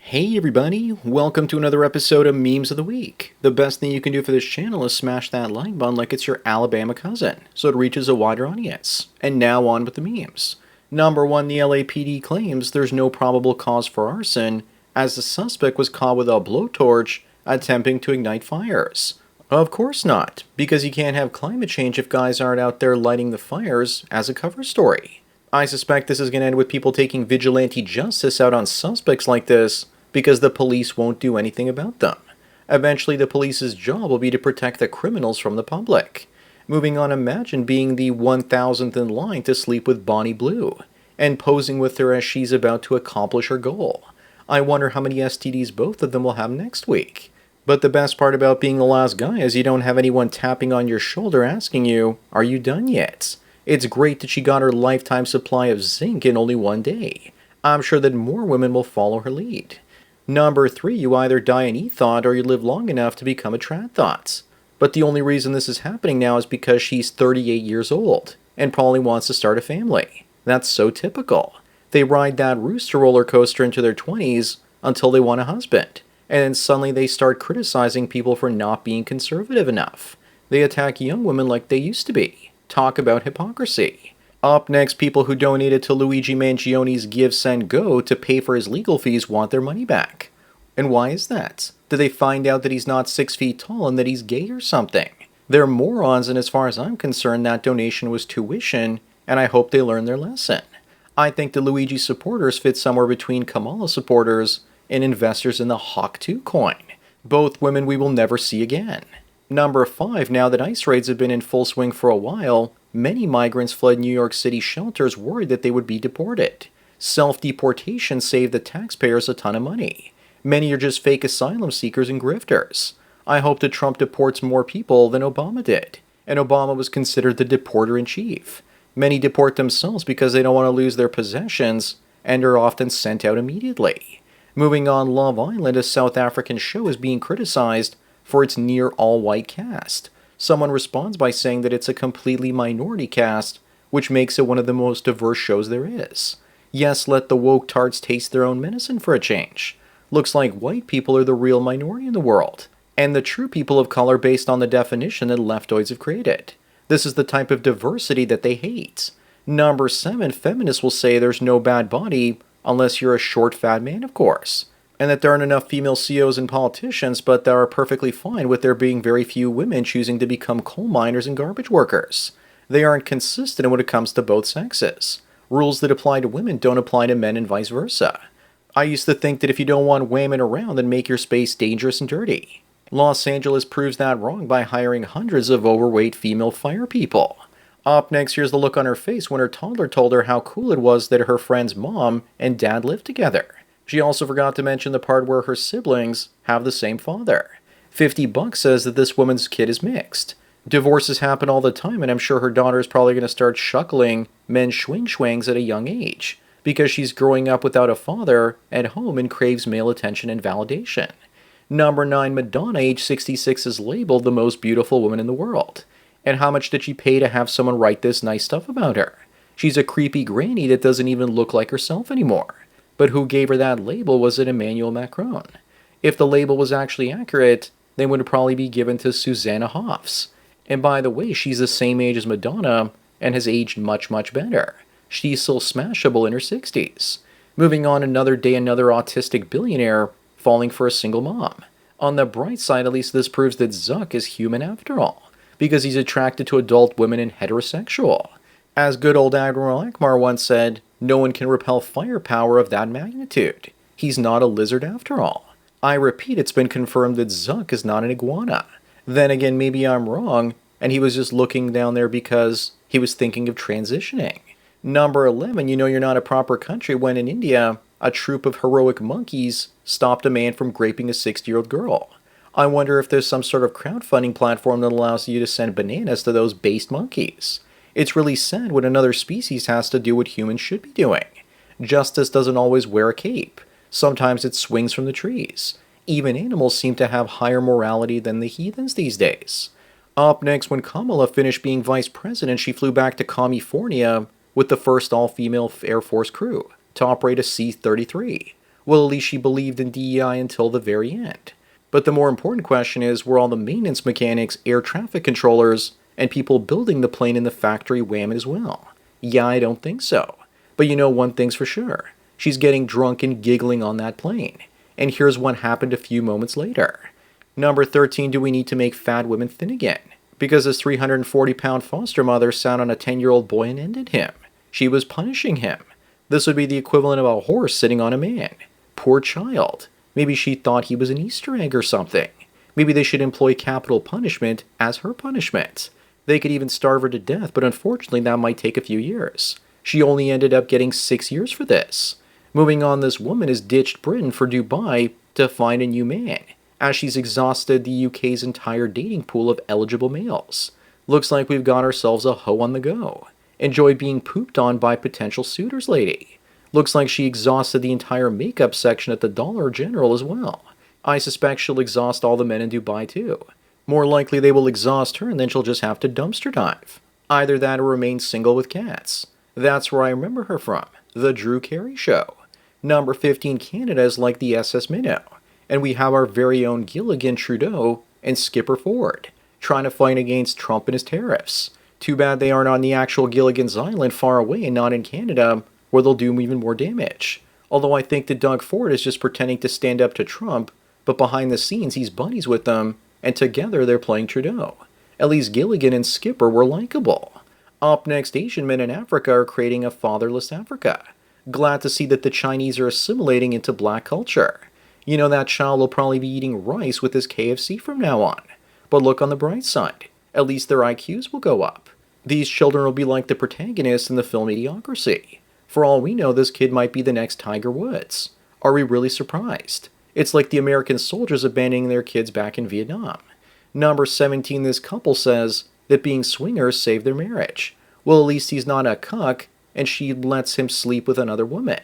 Hey everybody, welcome to another episode of Memes of the Week. The best thing you can do for this channel is smash that like button like it's your Alabama cousin, so it reaches a wider audience. And now on with the memes. Number 1, the LAPD claims there's no probable cause for arson, as the suspect was caught with a blowtorch attempting to ignite fires. Of course not, because you can't have climate change if guys aren't out there lighting the fires as a cover story. I suspect this is going to end with people taking vigilante justice out on suspects like this because the police won't do anything about them. Eventually, the police's job will be to protect the criminals from the public. Moving on, imagine being the 1000th in line to sleep with Bonnie Blue, and posing with her as she's about to accomplish her goal. I wonder how many STDs both of them will have next week. But the best part about being the last guy is you don't have anyone tapping on your shoulder asking you, "Are you done yet?" It's great that she got her lifetime supply of zinc in only one day. I'm sure that more women will follow her lead. Number 3, you either die an e-thought or you live long enough to become a trad thought. But the only reason this is happening now is because she's 38 years old and probably wants to start a family. That's so typical. They ride that rooster roller coaster into their 20s until they want a husband, and then suddenly they start criticizing people for not being conservative enough. They attack young women like they used to be. Talk about hypocrisy. Up next, people who donated to Luigi Mangioni's Give, Send, Go to pay for his legal fees want their money back. And why is that? Did they find out that he's not 6 feet tall and that he's gay or something? They're morons, and as far as I'm concerned, that donation was tuition, and I hope they learn their lesson. I think the Luigi supporters fit somewhere between Kamala supporters and investors in the Hawk 2 coin. Both women we will never see again. Number 5, now that ICE raids have been in full swing for a while, many migrants fled New York City shelters worried that they would be deported. Self-deportation saved the taxpayers a ton of money. Many are just fake asylum seekers and grifters. I hope that Trump deports more people than Obama did, and Obama was considered the deporter-in-chief. Many deport themselves because they don't want to lose their possessions and are often sent out immediately. Moving on, Love Island, a South African show, is being criticized for its near all-white cast. Someone responds by saying that it's a completely minority cast, which makes it one of the most diverse shows there is. Yes, let the woke tarts taste their own medicine for a change. Looks like white people are the real minority in the world, and the true people of color based on the definition that leftoids have created. This is the type of diversity that they hate. Number 7, feminists will say there's no bad body unless you're a short, fat man, of course. And that there aren't enough female CEOs and politicians, but they are perfectly fine with there being very few women choosing to become coal miners and garbage workers. They aren't consistent when it comes to both sexes. Rules that apply to women don't apply to men and vice versa. I used to think that if you don't want women around, then make your space dangerous and dirty. Los Angeles proves that wrong by hiring hundreds of overweight female fire people. Up next, here's the look on her face when her toddler told her how cool it was that her friend's mom and dad lived together. She also forgot to mention the part where her siblings have the same father. $50 says that this woman's kid is mixed. Divorces happen all the time, and I'm sure her daughter is probably going to start shuckling men's schwing-schwangs at a young age, because she's growing up without a father at home and craves male attention and validation. Number 9, Madonna, age 66, is labeled the most beautiful woman in the world. And how much did she pay to have someone write this nice stuff about her? She's a creepy granny that doesn't even look like herself anymore. But who gave her that label? Was it Emmanuel Macron? If the label was actually accurate, then it would probably be given to Susanna Hoffs. And by the way, she's the same age as Madonna and has aged much, much better. She's still smashable in her 60s. Moving on, another day, another autistic billionaire falling for a single mom. On the bright side, at least this proves that Zuck is human after all, because he's attracted to adult women and heterosexual. As good old Admiral Akbar once said, no one can repel firepower of that magnitude. He's not a lizard after all. I repeat, it's been confirmed that Zuck is not an iguana. Then again, maybe I'm wrong, and he was just looking down there because he was thinking of transitioning. Number 11, you know you're not a proper country when in India, a troop of heroic monkeys stopped a man from raping a 60-year-old girl. I wonder if there's some sort of crowdfunding platform that allows you to send bananas to those based monkeys. It's really sad when another species has to do what humans should be doing. Justice doesn't always wear a cape. Sometimes it swings from the trees. Even animals seem to have higher morality than the heathens these days. Up next, when Kamala finished being vice president, she flew back to California with the first all-female Air Force crew to operate a C-33. Well, at least she believed in DEI until the very end. But the more important question is, were all the maintenance mechanics, air traffic controllers, and people building the plane in the factory whamming as well? Yeah, I don't think so. But you know one thing's for sure. She's getting drunk and giggling on that plane. And here's what happened a few moments later. Number 13, do we need to make fat women thin again? Because his 340-pound foster mother sat on a 10-year-old boy and ended him. She was punishing him. This would be the equivalent of a horse sitting on a man. Poor child. Maybe she thought he was an Easter egg or something. Maybe they should employ capital punishment as her punishment. They could even starve her to death, but unfortunately that might take a few years. She only ended up getting 6 years for this. Moving on, this woman has ditched Britain for Dubai to find a new man, as she's exhausted the UK's entire dating pool of eligible males. Looks like we've got ourselves a hoe on the go. Enjoy being pooped on by potential suitors, lady. Looks like she exhausted the entire makeup section at the Dollar General as well. I suspect she'll exhaust all the men in Dubai too. More likely they will exhaust her and then she'll just have to dumpster dive. Either that or remain single with cats. That's where I remember her from, The Drew Carey Show. Number 15, Canada is like the SS Minnow. And we have our very own Gilligan Trudeau and Skipper Ford, trying to fight against Trump and his tariffs. Too bad they aren't on the actual Gilligan's Island far away and not in Canada, where they'll do even more damage. Although I think that Doug Ford is just pretending to stand up to Trump, but behind the scenes he's buddies with them, and together they're playing Trudeau. At least Gilligan and Skipper were likable. Up next, Asian men in Africa are creating a fatherless Africa. Glad to see that the Chinese are assimilating into black culture. You know, that child will probably be eating rice with his KFC from now on. But look on the bright side. At least their IQs will go up. These children will be like the protagonists in the film Idiocracy. For all we know, this kid might be the next Tiger Woods. Are we really surprised? It's like the American soldiers abandoning their kids back in Vietnam. Number 17, this couple says that being swingers saved their marriage. Well, at least he's not a cuck, and she lets him sleep with another woman.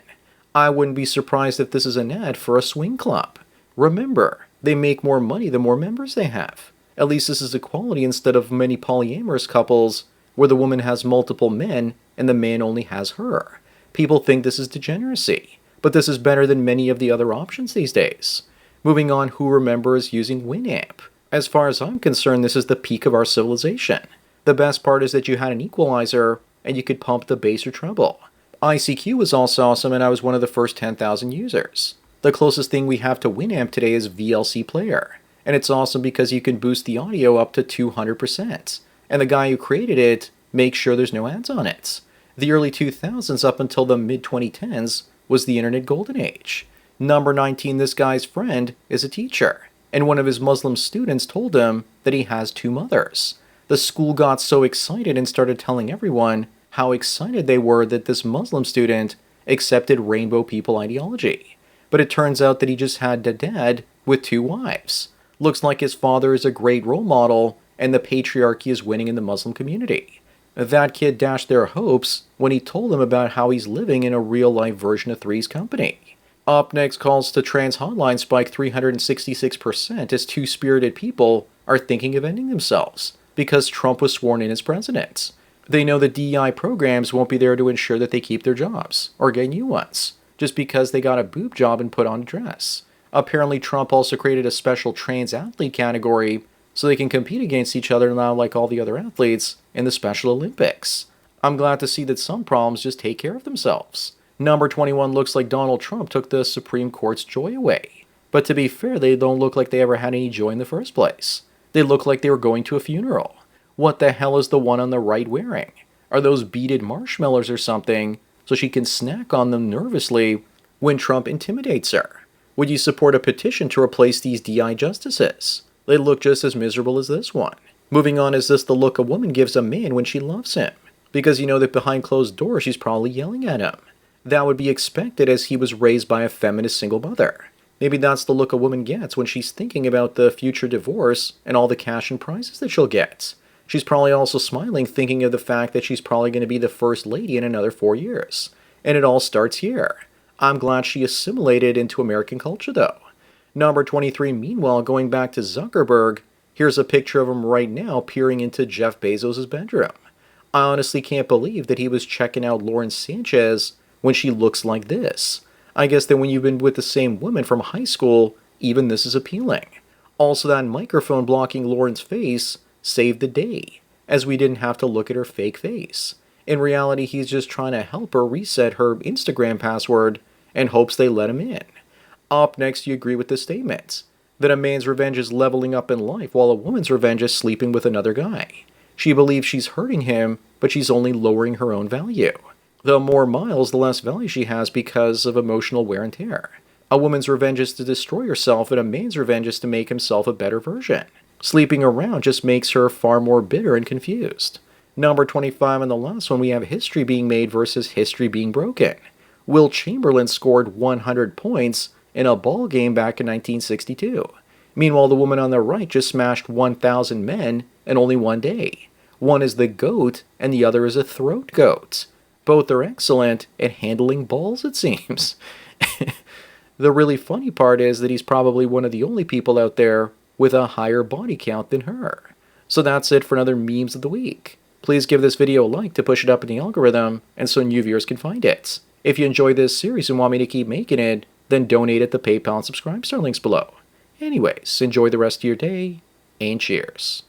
I wouldn't be surprised if this is an ad for a swing club. Remember, they make more money the more members they have. At least this is equality instead of many polyamorous couples where the woman has multiple men and the man only has her. People think this is degeneracy, but this is better than many of the other options these days. Moving on, who remembers using Winamp? As far as I'm concerned, this is the peak of our civilization. The best part is that you had an equalizer and you could pump the bass or treble. ICQ was also awesome and I was one of the first 10,000 users. The closest thing we have to Winamp today is VLC Player, and it's awesome because you can boost the audio up to 200%. And the guy who created it makes sure there's no ads on it. The early 2000s up until the mid-2010s was the internet golden age. Number 19, this guy's friend is a teacher, and one of his Muslim students told him that he has two mothers. The school got so excited and started telling everyone how excited they were that this Muslim student accepted rainbow people ideology. But it turns out that he just had a dad with two wives. Looks like his father is a great role model, and the patriarchy is winning in the Muslim community. That kid dashed their hopes when he told them about how he's living in a real-life version of Three's Company. Up next, calls to trans hotline spike 366% as two-spirited people are thinking of ending themselves because Trump was sworn in as president. They know that DEI programs won't be there to ensure that they keep their jobs or get new ones just because they got a boob job and put on a dress. Apparently, Trump also created a special trans athlete category so they can compete against each other now like all the other athletes in the Special Olympics. I'm glad to see that some problems just take care of themselves. Number 21 looks like Donald Trump took the Supreme Court's joy away. But to be fair, they don't look like they ever had any joy in the first place. They look like they were going to a funeral. What the hell is the one on the right wearing? Are those beaded marshmallows or something so she can snack on them nervously when Trump intimidates her? Would you support a petition to replace these DI justices? They look just as miserable as this one. Moving on, is this the look a woman gives a man when she loves him? Because you know that behind closed doors she's probably yelling at him. That would be expected as he was raised by a feminist single mother. Maybe that's the look a woman gets when she's thinking about the future divorce and all the cash and prizes that she'll get. She's probably also smiling thinking of the fact that she's probably going to be the first lady in another 4 years. And it all starts here. I'm glad she assimilated into American culture though. Number 23, meanwhile, going back to Zuckerberg, here's a picture of him right now peering into Jeff Bezos' bedroom. I honestly can't believe that he was checking out Lauren Sanchez when she looks like this. I guess that when you've been with the same woman from high school, even this is appealing. Also, that microphone blocking Lauren's face saved the day, as we didn't have to look at her fake face. In reality, he's just trying to help her reset her Instagram password and hopes they let him in. Up next, you agree with the statement that a man's revenge is leveling up in life while a woman's revenge is sleeping with another guy. She believes she's hurting him, but she's only lowering her own value. The more miles, the less value she has because of emotional wear and tear. A woman's revenge is to destroy herself, and a man's revenge is to make himself a better version. Sleeping around just makes her far more bitter and confused. Number 25, and the last one, we have history being made versus history being broken. Will Chamberlain scored 100 points in a ball game back in 1962. Meanwhile, the woman on the right just smashed 1,000 men in only one day. One is the GOAT, and the other is a throat goat. Both are excellent at handling balls, it seems. The really funny part is that he's probably one of the only people out there with a higher body count than her. So that's it for another Memes of the Week. Please give this video a like to push it up in the algorithm and so new viewers can find it. If you enjoy this series and want me to keep making it, then donate at the PayPal and Subscribe Star links below. Anyways, enjoy the rest of your day, and cheers.